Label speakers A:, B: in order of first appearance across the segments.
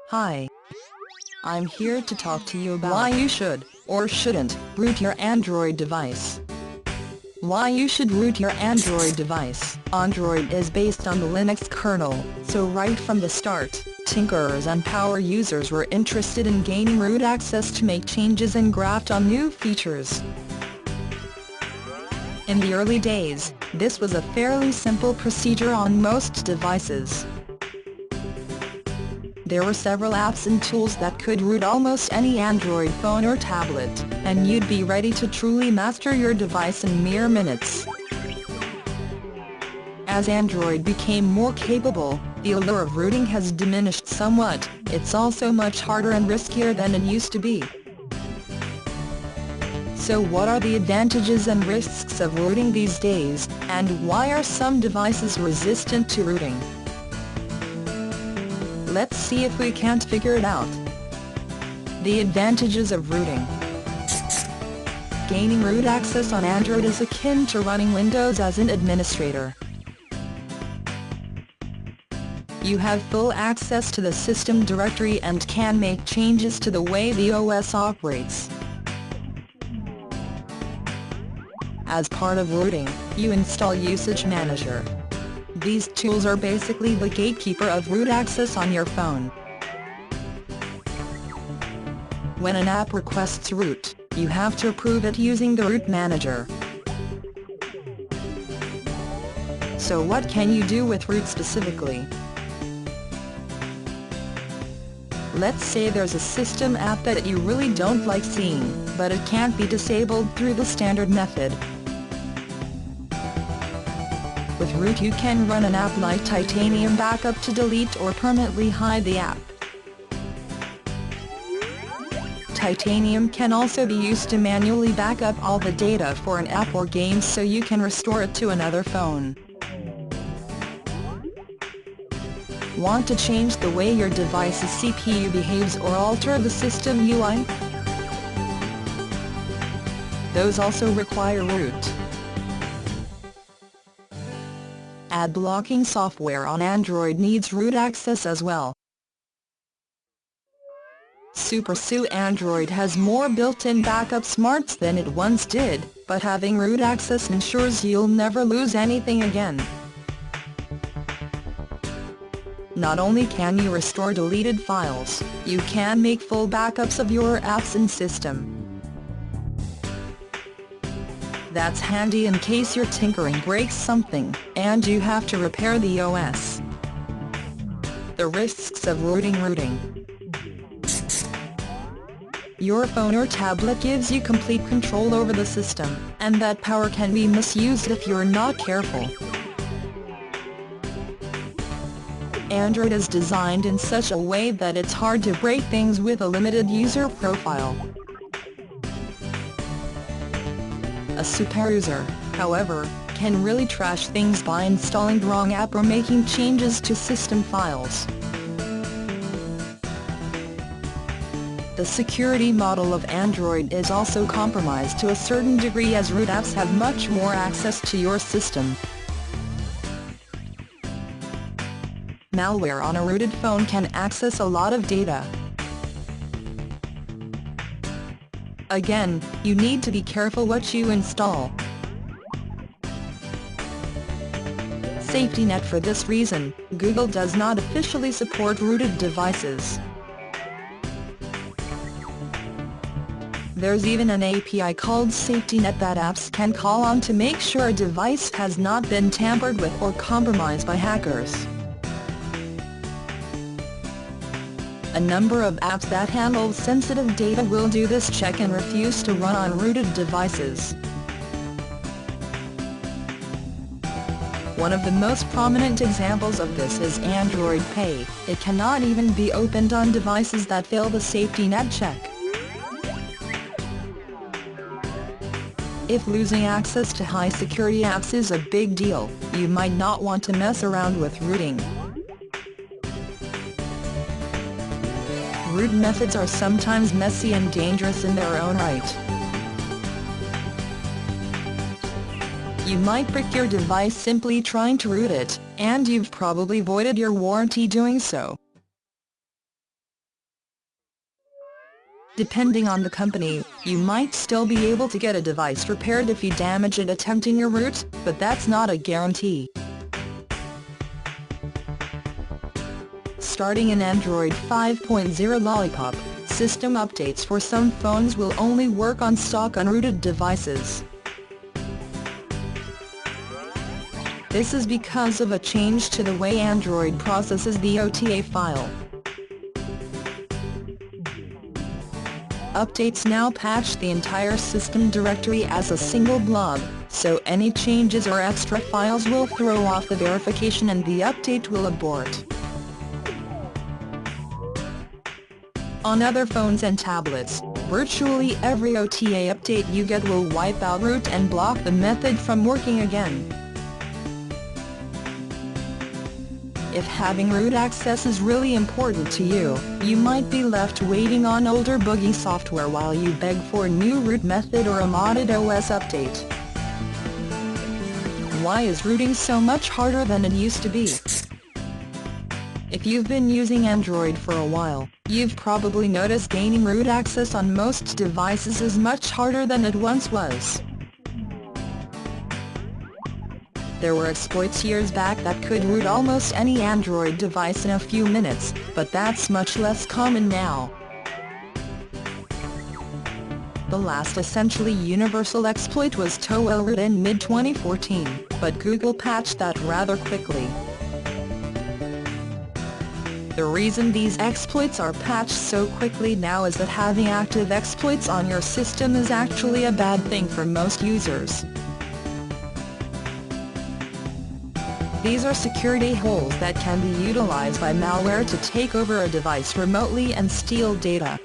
A: Hi. I'm here to talk to you about why you should, or shouldn't, root your Android device. Why you should root your Android device. Android is based on the Linux kernel, so right from the start, tinkerers and power users were interested in gaining root access to make changes and graft on new features. In the early days, this was a fairly simple procedure on most devices. There were several apps and tools that could root almost any Android phone or tablet, and you'd be ready to truly master your device in mere minutes. As Android became more capable, the allure of rooting has diminished somewhat. It's also much harder and riskier than it used to be. So what are the advantages and risks of rooting these days, and why are some devices resistant to rooting? Let's see if we can't figure it out. The advantages of rooting. Gaining root access on Android is akin to running Windows as an administrator. You have full access to the system directory and can make changes to the way the OS operates. As part of rooting, you install Usage Manager. These tools are basically the gatekeeper of root access on your phone. When an app requests root, you have to approve it using the root manager. So what can you do with root specifically? Let's say there's a system app that you really don't like seeing, but it can't be disabled through the standard method. With root you can run an app like Titanium Backup to delete or permanently hide the app. Titanium can also be used to manually back up all the data for an app or game so you can restore it to another phone. Want to change the way your device's CPU behaves or alter the system UI? Those also require root. Ad blocking software on Android needs root access as well. SuperSU Android has more built-in backup smarts than it once did, but having root access ensures you'll never lose anything again. Not only can you restore deleted files, you can make full backups of your apps and system. That's handy in case your tinkering breaks something, and you have to repair the OS. The risks of rooting. Your phone or tablet gives you complete control over the system, and that power can be misused if you're not careful. Android is designed in such a way that it's hard to break things with a limited user profile. A super user, however, can really trash things by installing the wrong app or making changes to system files. The security model of Android is also compromised to a certain degree as root apps have much more access to your system. Malware on a rooted phone can access a lot of data. Again, you need to be careful what you install. Safety net. For this reason, Google does not officially support rooted devices. There's even an API called Safety Net that apps can call on to make sure a device has not been tampered with or compromised by hackers. A number of apps that handle sensitive data will do this check and refuse to run on rooted devices. One of the most prominent examples of this is Android Pay. It cannot even be opened on devices that fail the safety net check. If losing access to high-security apps is a big deal, you might not want to mess around with rooting. Root methods are sometimes messy and dangerous in their own right. You might brick your device simply trying to root it, and you've probably voided your warranty doing so. Depending on the company, you might still be able to get a device repaired if you damage it attempting your root, but that's not a guarantee. Starting in Android 5.0 Lollipop, system updates for some phones will only work on stock unrooted devices. This is because of a change to the way Android processes the OTA file. Updates now patch the entire system directory as a single blob, so any changes or extra files will throw off the verification and the update will abort. On other phones and tablets, virtually every OTA update you get will wipe out root and block the method from working again. If having root access is really important to you, you might be left waiting on older buggy software while you beg for a new root method or a modded OS update. Why is rooting so much harder than it used to be? If you've been using Android for a while, you've probably noticed gaining root access on most devices is much harder than it once was. There were exploits years back that could root almost any Android device in a few minutes, but that's much less common now. The last essentially universal exploit was TOEL in mid-2014, but Google patched that rather quickly. The reason these exploits are patched so quickly now is that having active exploits on your system is actually a bad thing for most users. These are security holes that can be utilized by malware to take over a device remotely and steal data.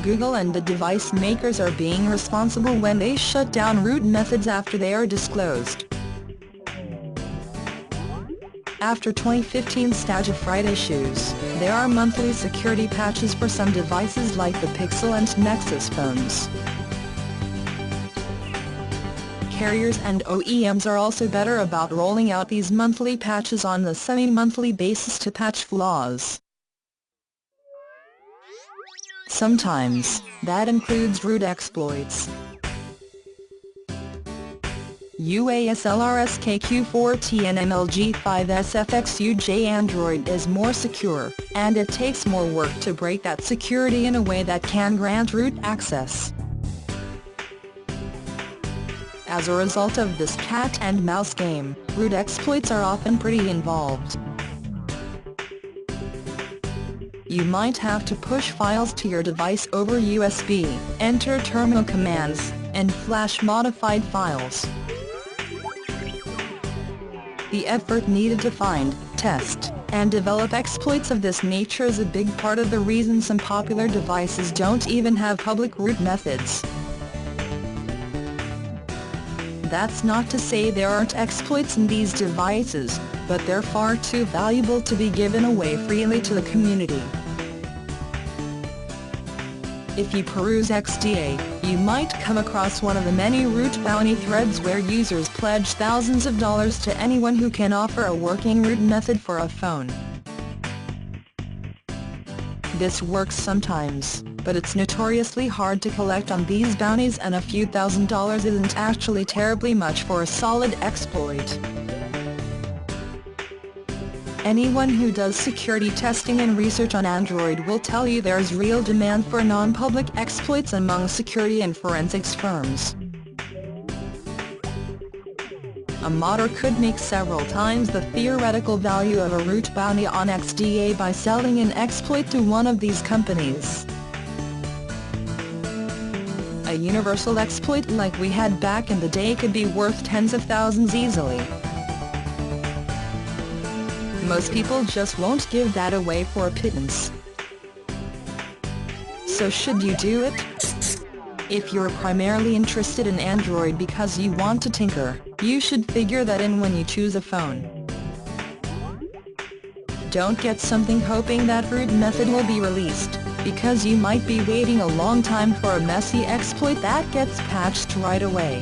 A: Google and the device makers are being responsible when they shut down root methods after they are disclosed. After 2015 Stagifright issues, there are monthly security patches for some devices like the Pixel and Nexus phones. Carriers and OEMs are also better about rolling out these monthly patches on a semi-monthly basis to patch flaws. Sometimes, that includes root exploits. UASLRSKQ4TNMLG5SFXUJ Android is more secure, and it takes more work to break that security in a way that can grant root access. As a result of this cat-and-mouse game, root exploits are often pretty involved. You might have to push files to your device over USB, enter terminal commands, and flash modified files. The effort needed to find, test, and develop exploits of this nature is a big part of the reason some popular devices don't even have public root methods. That's not to say there aren't exploits in these devices, but they're far too valuable to be given away freely to the community. If you peruse XDA, you might come across one of the many root bounty threads where users pledge thousands of dollars to anyone who can offer a working root method for a phone. This works sometimes, but it's notoriously hard to collect on these bounties, and a few $1,000s isn't actually terribly much for a solid exploit. Anyone who does security testing and research on Android will tell you there's real demand for non-public exploits among security and forensics firms. A modder could make several times the theoretical value of a root bounty on XDA by selling an exploit to one of these companies. A universal exploit like we had back in the day could be worth tens of thousands easily. Most people just won't give that away for a pittance. So should you do it? If you're primarily interested in Android because you want to tinker, you should figure that in when you choose a phone. Don't get something hoping that root method will be released, because you might be waiting a long time for a messy exploit that gets patched right away.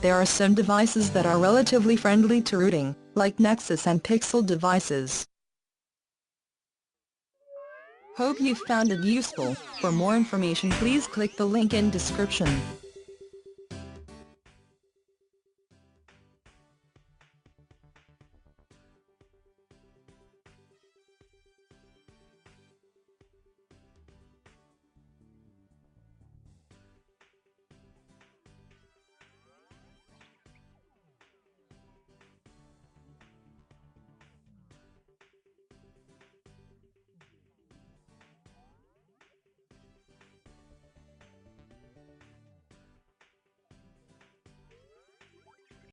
A: There are some devices that are relatively friendly to rooting, like Nexus and Pixel devices. Hope you found it useful. For more information please click the link in description.